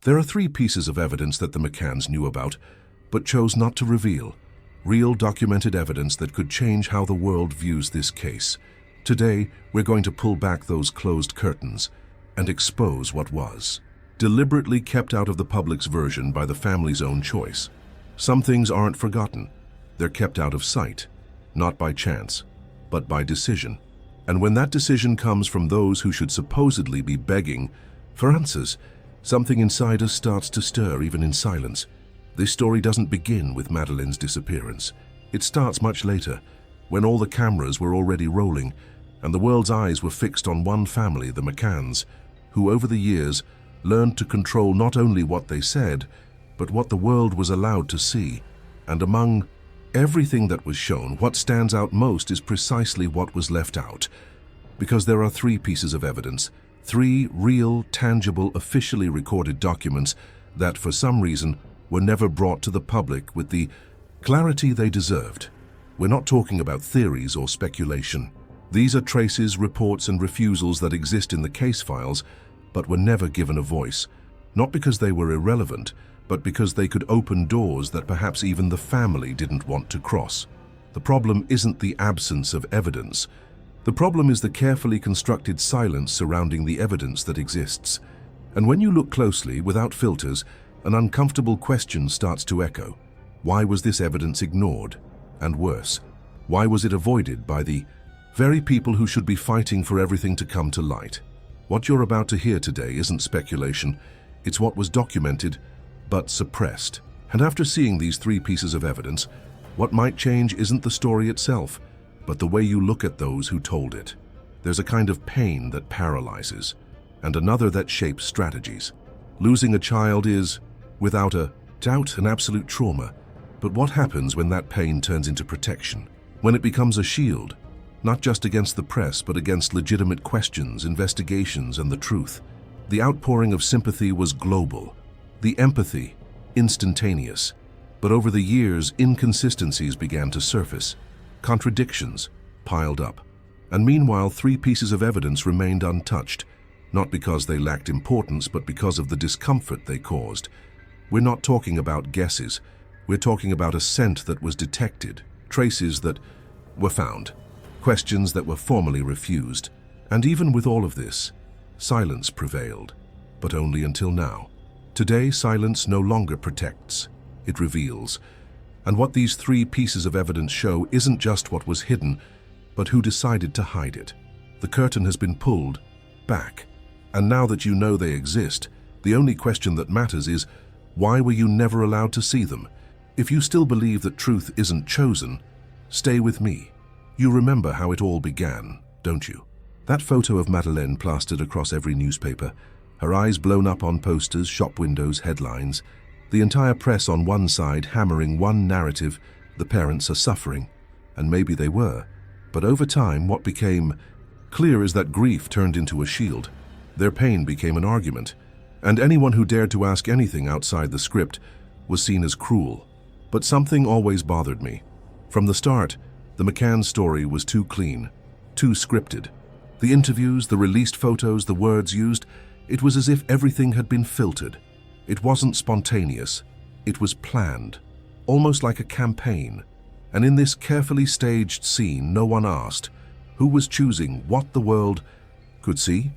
There are three pieces of evidence that the McCanns knew about, but chose not to reveal. Real documented evidence that could change how the world views this case. Today, we're going to pull back those closed curtains and expose what was. Deliberately kept out of the public's version by the family's own choice. Some things aren't forgotten. They're kept out of sight, not by chance, but by decision. And when that decision comes from those who should supposedly be begging for answers, something inside us starts to stir even in silence. This story doesn't begin with Madeleine's disappearance. It starts much later, when all the cameras were already rolling, and the world's eyes were fixed on one family, the McCanns, who over the years learned to control not only what they said, but what the world was allowed to see. And among everything that was shown, what stands out most is precisely what was left out. Because there are three pieces of evidence, three real, tangible, officially recorded documents that, for some reason, were never brought to the public with the clarity they deserved. We're not talking about theories or speculation. These are traces, reports, and refusals that exist in the case files, but were never given a voice. Not because they were irrelevant, but because they could open doors that perhaps even the family didn't want to cross. The problem isn't the absence of evidence. The problem is the carefully constructed silence surrounding the evidence that exists. And when you look closely, without filters, an uncomfortable question starts to echo. Why was this evidence ignored? And worse, why was it avoided by the very people who should be fighting for everything to come to light? What you're about to hear today isn't speculation. It's what was documented, but suppressed. And after seeing these three pieces of evidence, what might change isn't the story itself, but the way you look at those who told it. There's a kind of pain that paralyzes, and another that shapes strategies. Losing a child is, without a doubt, an absolute trauma. But what happens when that pain turns into protection? When it becomes a shield, not just against the press, but against legitimate questions, investigations, and the truth? The outpouring of sympathy was global. The empathy, instantaneous. But over the years, inconsistencies began to surface. Contradictions piled up. And meanwhile, three pieces of evidence remained untouched, not because they lacked importance, but because of the discomfort they caused. We're not talking about guesses. We're talking about a scent that was detected, traces that were found, questions that were formally refused. And even with all of this, silence prevailed, but only until now. Today, silence no longer protects, it reveals. And what these three pieces of evidence show isn't just what was hidden, but who decided to hide it. The curtain has been pulled back, and now that you know they exist, the only question that matters is, why were you never allowed to see them? If you still believe that truth isn't chosen, stay with me. You remember how it all began, don't you? That photo of Madeleine plastered across every newspaper, her eyes blown up on posters, shop windows, headlines, the entire press on one side hammering one narrative: the parents are suffering. And maybe they were. But over time, what became clear is that grief turned into a shield. Their pain became an argument, and anyone who dared to ask anything outside the script was seen as cruel. But something always bothered me. From the start, the McCanns story was too clean, too scripted. The interviews, the released photos, the words used, it was as if everything had been filtered. It wasn't spontaneous. It was planned, almost like a campaign. And in this carefully staged scene, no one asked who was choosing what the world could see.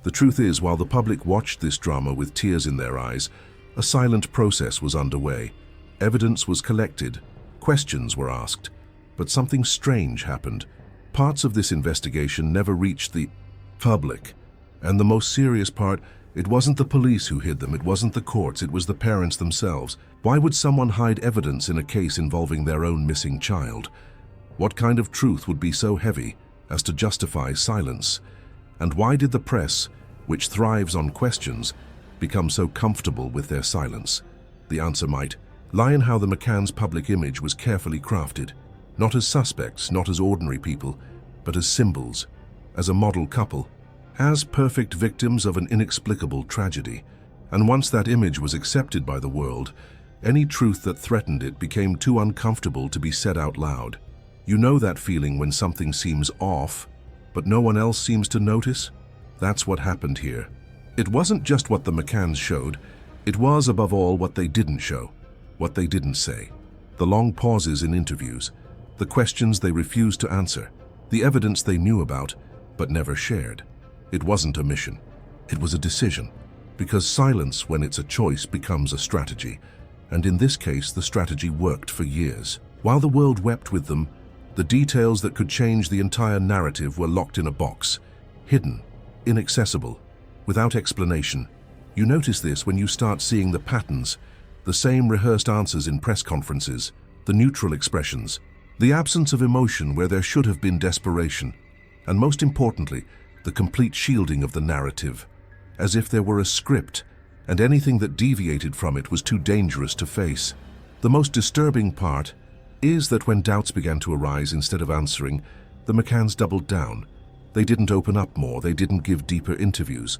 The truth is, while the public watched this drama with tears in their eyes, a silent process was underway. Evidence was collected, questions were asked, but something strange happened. Parts of this investigation never reached the public. And the most serious part, it wasn't the police who hid them, it wasn't the courts, it was the parents themselves. Why would someone hide evidence in a case involving their own missing child? What kind of truth would be so heavy as to justify silence? And why did the press, which thrives on questions, become so comfortable with their silence? The answer might lie in how the McCanns' public image was carefully crafted, not as suspects, not as ordinary people, but as symbols, as a model couple, as perfect victims of an inexplicable tragedy. And once that image was accepted by the world, any truth that threatened it became too uncomfortable to be said out loud. You know that feeling when something seems off, but no one else seems to notice? That's what happened here. It wasn't just what the McCanns showed, It was, above all, what they didn't show, what they didn't say. The long pauses in interviews, the questions they refused to answer, the evidence they knew about but never shared. It wasn't a mission. It was a decision. Because silence, when it's a choice, becomes a strategy. And in this case, the strategy worked for years. While the world wept with them, the details that could change the entire narrative were locked in a box, hidden, inaccessible, without explanation. You notice this when you start seeing the patterns, the same rehearsed answers in press conferences, the neutral expressions, the absence of emotion where there should have been desperation, and most importantly, the complete shielding of the narrative, as if there were a script, and anything that deviated from it was too dangerous to face. The most disturbing part is that when doubts began to arise instead of answering, the McCanns doubled down. They didn't open up more, they didn't give deeper interviews,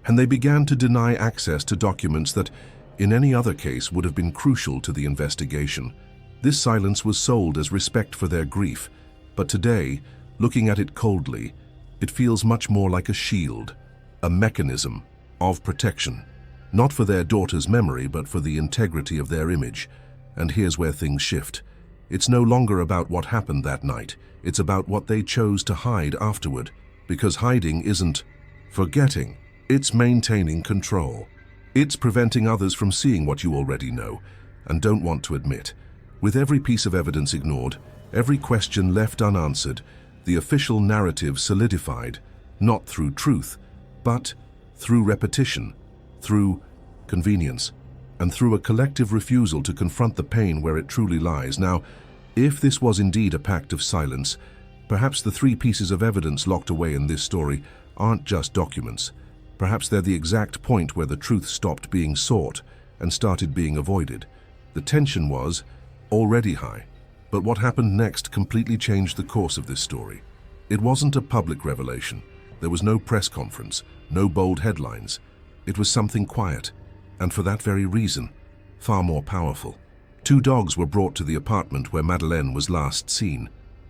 and they began to deny access to documents that, in any other case, would have been crucial to the investigation. This silence was sold as respect for their grief, but today, looking at it coldly, it feels much more like a shield, a mechanism of protection, not for their daughter's memory, but for the integrity of their image. And here's where things shift. It's no longer about what happened that night. It's about what they chose to hide afterward, because hiding isn't forgetting. It's maintaining control. It's preventing others from seeing what you already know and don't want to admit. With every piece of evidence ignored, every question left unanswered, the official narrative solidified, not through truth, but through repetition, through convenience, and through a collective refusal to confront the pain where it truly lies. Now, if this was indeed a pact of silence, perhaps the three pieces of evidence locked away in this story aren't just documents. Perhaps they're the exact point where the truth stopped being sought and started being avoided. The tension was already high, but what happened next completely changed the course of this story. It wasn't a public revelation. There was no press conference, no bold headlines. It was something quiet, and for that very reason, far more powerful. Two dogs were brought to the apartment where Madeleine was last seen,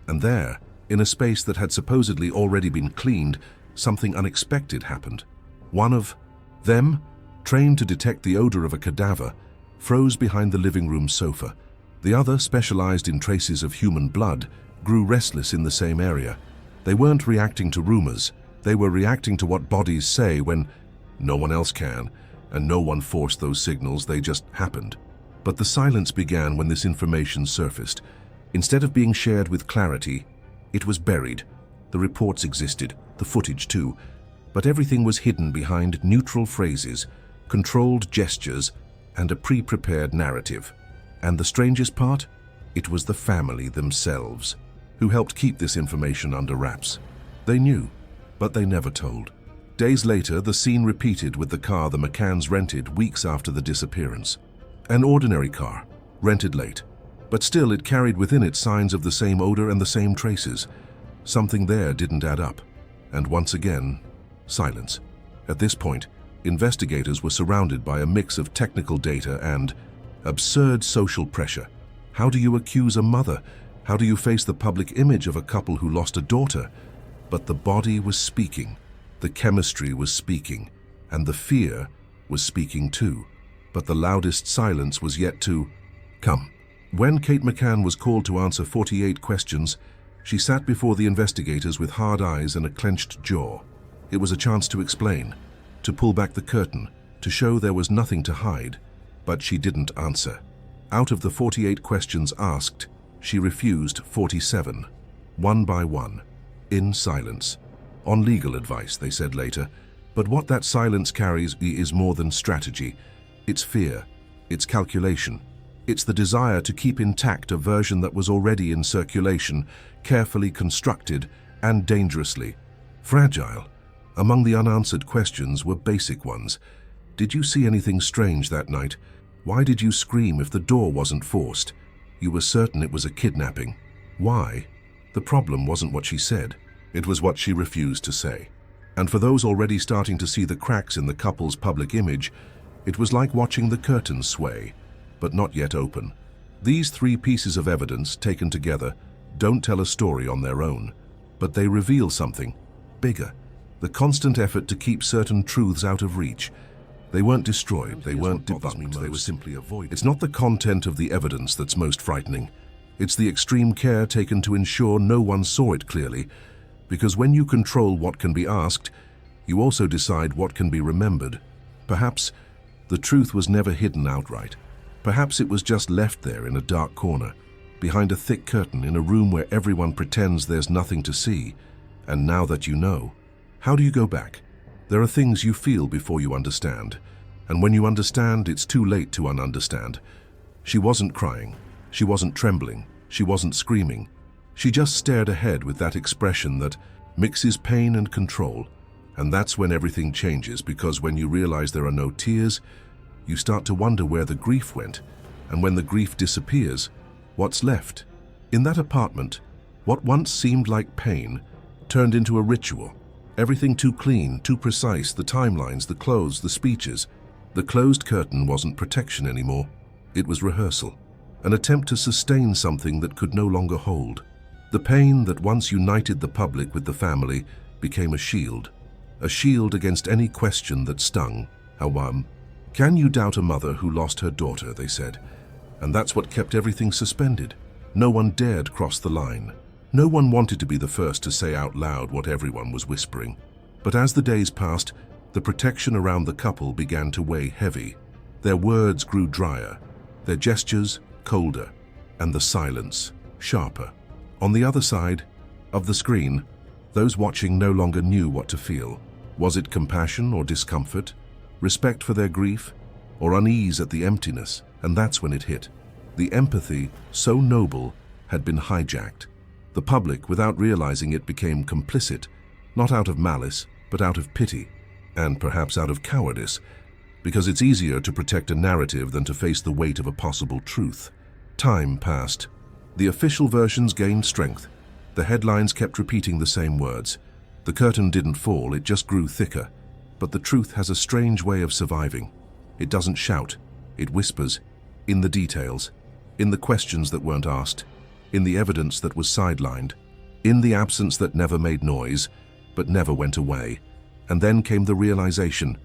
and there, in a space that had supposedly already been cleaned, something unexpected happened. One of them, trained to detect the odor of a cadaver, froze behind the living room sofa. The other, specialized in traces of human blood, grew restless in the same area. They weren't reacting to rumors. They were reacting to what bodies say when no one else can, and no one forced those signals, they just happened. But the silence began when this information surfaced. Instead of being shared with clarity, it was buried. The reports existed, the footage too, but everything was hidden behind neutral phrases, controlled gestures, and a pre-prepared narrative. And the strangest part? It was the family themselves who helped keep this information under wraps. They knew, but they never told. Days later, the scene repeated with the car the McCanns rented weeks after the disappearance. An ordinary car, rented late, but still it carried within it signs of the same odor and the same traces. Something there didn't add up. And once again, silence. At this point, investigators were surrounded by a mix of technical data and absurd social pressure. How do you accuse a mother? How do you face the public image of a couple who lost a daughter? But the body was speaking, the chemistry was speaking, and the fear was speaking too. But the loudest silence was yet to come. When Kate McCann was called to answer 48 questions, she sat before the investigators with hard eyes and a clenched jaw. It was a chance to explain, to pull back the curtain, to show there was nothing to hide. But she didn't answer. Out of the 48 questions asked, she refused 47, one by one, in silence. On legal advice, they said later. But what that silence carries is more than strategy. It's fear, it's calculation. It's the desire to keep intact a version that was already in circulation, carefully constructed and dangerously fragile. Among the unanswered questions were basic ones. Did you see anything strange that night? Why did you scream if the door wasn't forced? You were certain it was a kidnapping. Why? The problem wasn't what she said. It was what she refused to say. And for those already starting to see the cracks in the couple's public image, it was like watching the curtains sway, but not yet open. These three pieces of evidence, taken together, don't tell a story on their own, but they reveal something bigger. The constant effort to keep certain truths out of reach. They weren't destroyed, they weren't debunked, they were simply avoided. It's not the content of the evidence that's most frightening. It's the extreme care taken to ensure no one saw it clearly, because when you control what can be asked, you also decide what can be remembered. Perhaps the truth was never hidden outright. Perhaps it was just left there in a dark corner, behind a thick curtain in a room where everyone pretends there's nothing to see. And now that you know, how do you go back? There are things you feel before you understand. And when you understand, it's too late to ununderstand. She wasn't crying. She wasn't trembling. She wasn't screaming. She just stared ahead with that expression that mixes pain and control. And that's when everything changes, because when you realize there are no tears, you start to wonder where the grief went. And when the grief disappears, what's left? In that apartment, what once seemed like pain turned into a ritual. Everything too clean, too precise, the timelines, the clothes, the speeches. The closed curtain wasn't protection anymore. It was rehearsal, an attempt to sustain something that could no longer hold. The pain that once united the public with the family became a shield against any question that stung. Can you doubt a mother who lost her daughter, they said. And that's what kept everything suspended. No one dared cross the line. No one wanted to be the first to say out loud what everyone was whispering. But as the days passed, the protection around the couple began to weigh heavy. Their words grew drier, their gestures colder, and the silence sharper. On the other side of the screen, those watching no longer knew what to feel. Was it compassion or discomfort, respect for their grief, or unease at the emptiness? And that's when it hit. The empathy, so noble, had been hijacked. The public, without realizing it, became complicit, not out of malice, but out of pity, and perhaps out of cowardice, because it's easier to protect a narrative than to face the weight of a possible truth. Time passed. The official versions gained strength. The headlines kept repeating the same words. The curtain didn't fall, it just grew thicker. But the truth has a strange way of surviving. It doesn't shout, it whispers, in the details, in the questions that weren't asked, in the evidence that was sidelined, in the absence that never made noise, but never went away. And then came the realization,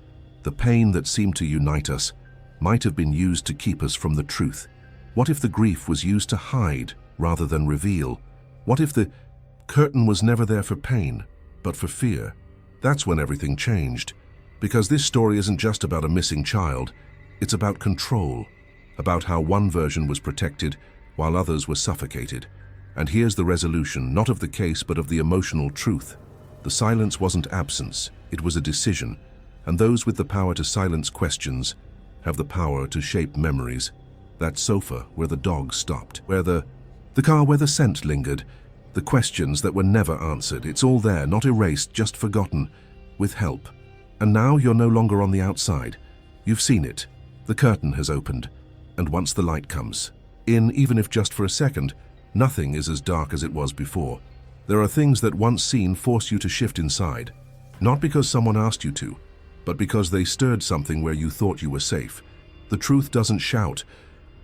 the pain that seemed to unite us might have been used to keep us from the truth. What if the grief was used to hide rather than reveal? What if the curtain was never there for pain, but for fear? That's when everything changed. Because this story isn't just about a missing child, it's about control, about how one version was protected while others were suffocated. And here's the resolution, not of the case but of the emotional truth. The silence wasn't absence, it was a decision, and those with the power to silence questions have the power to shape memories. That sofa where the dog stopped, where the car where the scent lingered, the questions that were never answered, it's all there, not erased, just forgotten, with help. And now you're no longer on the outside. You've seen it. The curtain has opened, and once the light comes in, even if just for a second, nothing is as dark as it was before. There are things that once seen force you to shift inside, not because someone asked you to, but because they stirred something where you thought you were safe. The truth doesn't shout,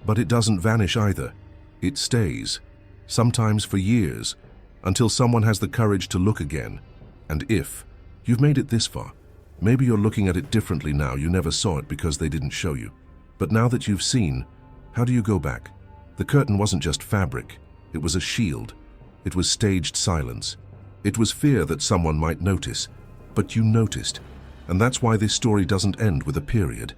but it doesn't vanish either. It stays, sometimes for years, until someone has the courage to look again. And if you've made it this far, maybe you're looking at it differently now. You never saw it because they didn't show you. But now that you've seen, how do you go back? The curtain wasn't just fabric, it was a shield. It was staged silence. It was fear that someone might notice, but you noticed. And that's why this story doesn't end with a period.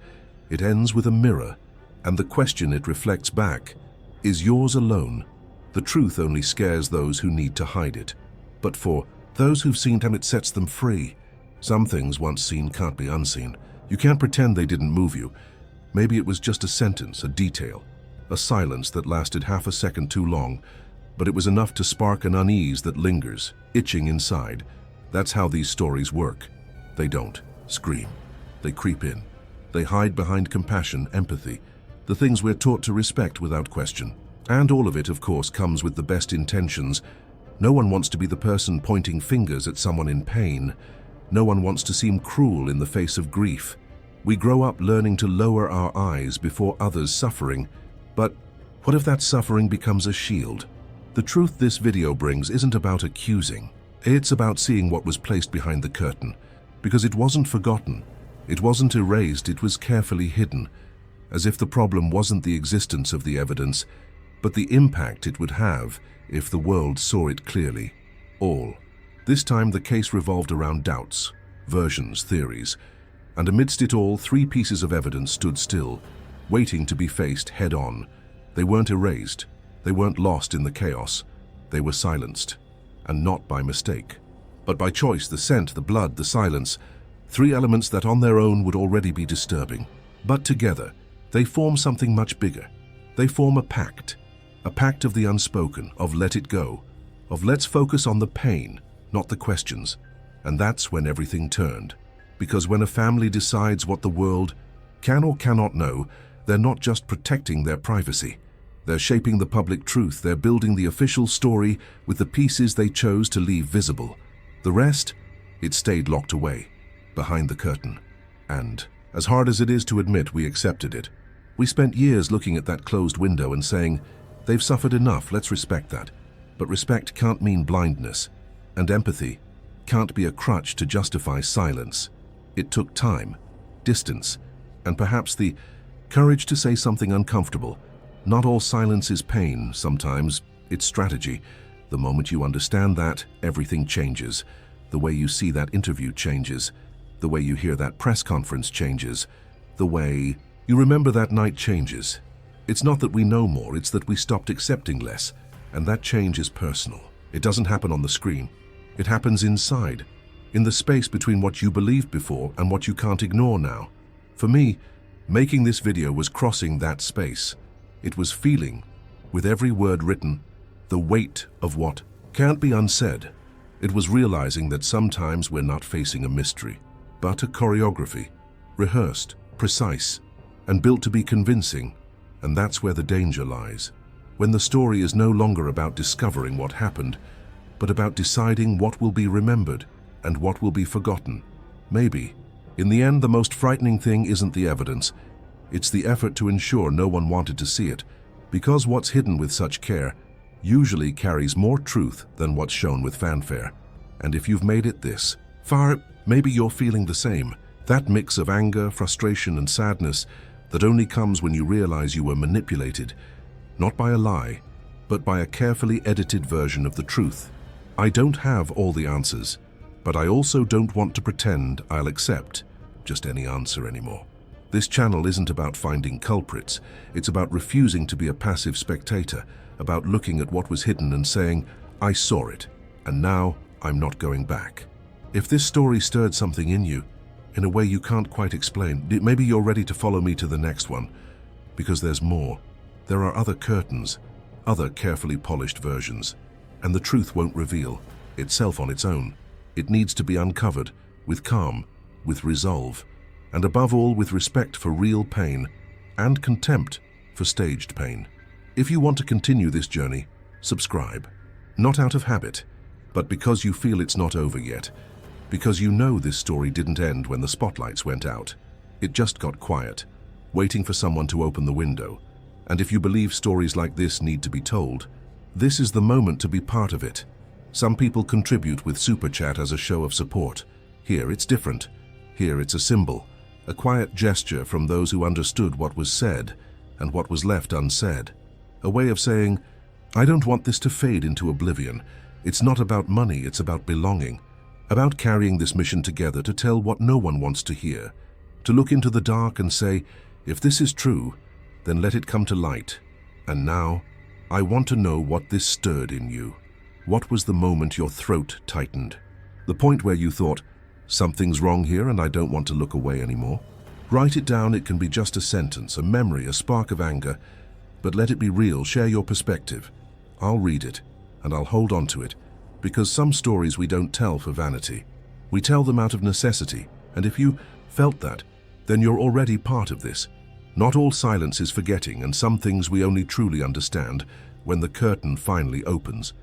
It ends with a mirror, and the question it reflects back is yours alone. The truth only scares those who need to hide it. But for those who've seen it, it sets them free. Some things once seen can't be unseen. You can't pretend they didn't move you. Maybe it was just a sentence, a detail, a silence that lasted half a second too long, but it was enough to spark an unease that lingers, itching inside. That's how these stories work. They don't scream. They creep in. They hide behind compassion, empathy, the things we're taught to respect without question. And all of it, of course, comes with the best intentions. No one wants to be the person pointing fingers at someone in pain. No one wants to seem cruel in the face of grief. We grow up learning to lower our eyes before others' suffering. But what if that suffering becomes a shield? The truth this video brings isn't about accusing. It's about seeing what was placed behind the curtain, because it wasn't forgotten. It wasn't erased, it was carefully hidden, as if the problem wasn't the existence of the evidence, but the impact it would have if the world saw it clearly. All. This time the case revolved around doubts, versions, theories, and amidst it all, 3 pieces of evidence stood still, waiting to be faced head-on. They weren't erased, they weren't lost in the chaos, they were silenced, and not by mistake, but by choice. The scent, the blood, the silence, 3 elements that on their own would already be disturbing. But together, they form something much bigger. They form a pact of the unspoken, of let it go, of let's focus on the pain, not the questions. And that's when everything turned. Because when a family decides what the world can or cannot know, they're not just protecting their privacy. They're shaping the public truth. They're building the official story with the pieces they chose to leave visible. The rest, it stayed locked away, behind the curtain. And, as hard as it is to admit, we accepted it. We spent years looking at that closed window and saying, they've suffered enough, let's respect that. But respect can't mean blindness, and empathy can't be a crutch to justify silence. It took time, distance, and perhaps the courage to say something uncomfortable. Not all silence is pain, sometimes it's strategy. The moment you understand that, everything changes. The way you see that interview changes. The way you hear that press conference changes. The way you remember that night changes. It's not that we know more, it's that we stopped accepting less. And that change is personal. It doesn't happen on the screen. It happens inside, in the space between what you believed before and what you can't ignore now. For me, making this video was crossing that space. It was feeling, with every word written, the weight of what can't be unsaid. It was realizing that sometimes we're not facing a mystery, but a choreography, rehearsed, precise, and built to be convincing. And that's where the danger lies. When the story is no longer about discovering what happened, but about deciding what will be remembered and what will be forgotten. Maybe, in the end, the most frightening thing isn't the evidence. It's the effort to ensure no one wanted to see it, because what's hidden with such care usually carries more truth than what's shown with fanfare. And if you've made it this far, maybe you're feeling the same. That mix of anger, frustration, and sadness that only comes when you realize you were manipulated, not by a lie, but by a carefully edited version of the truth. I don't have all the answers, but I also don't want to pretend I'll accept just any answer anymore. This channel isn't about finding culprits. It's about refusing to be a passive spectator, about looking at what was hidden and saying, I saw it, and now I'm not going back. If this story stirred something in you, in a way you can't quite explain, maybe you're ready to follow me to the next one, because there's more. There are other curtains, other carefully polished versions, and the truth won't reveal itself on its own. It needs to be uncovered with calm, with resolve, and above all with respect for real pain and contempt for staged pain. If you want to continue this journey, subscribe. Not out of habit, but because you feel it's not over yet, because you know this story didn't end when the spotlights went out. It just got quiet, waiting for someone to open the window. And if you believe stories like this need to be told, this is the moment to be part of it. Some people contribute with Super Chat as a show of support. Here it's different. Here it's a symbol, a quiet gesture from those who understood what was said and what was left unsaid. A way of saying, I don't want this to fade into oblivion. It's not about money, it's about belonging. About carrying this mission together to tell what no one wants to hear. To look into the dark and say, if this is true, then let it come to light. And now, I want to know what this stirred in you. What was the moment your throat tightened? The point where you thought, something's wrong here and I don't want to look away anymore? Write it down. It can be just a sentence, a memory, a spark of anger. But let it be real. Share your perspective. I'll read it, and I'll hold on to it, because some stories we don't tell for vanity. We tell them out of necessity, and if you felt that, then you're already part of this. Not all silence is forgetting, and some things we only truly understand when the curtain finally opens.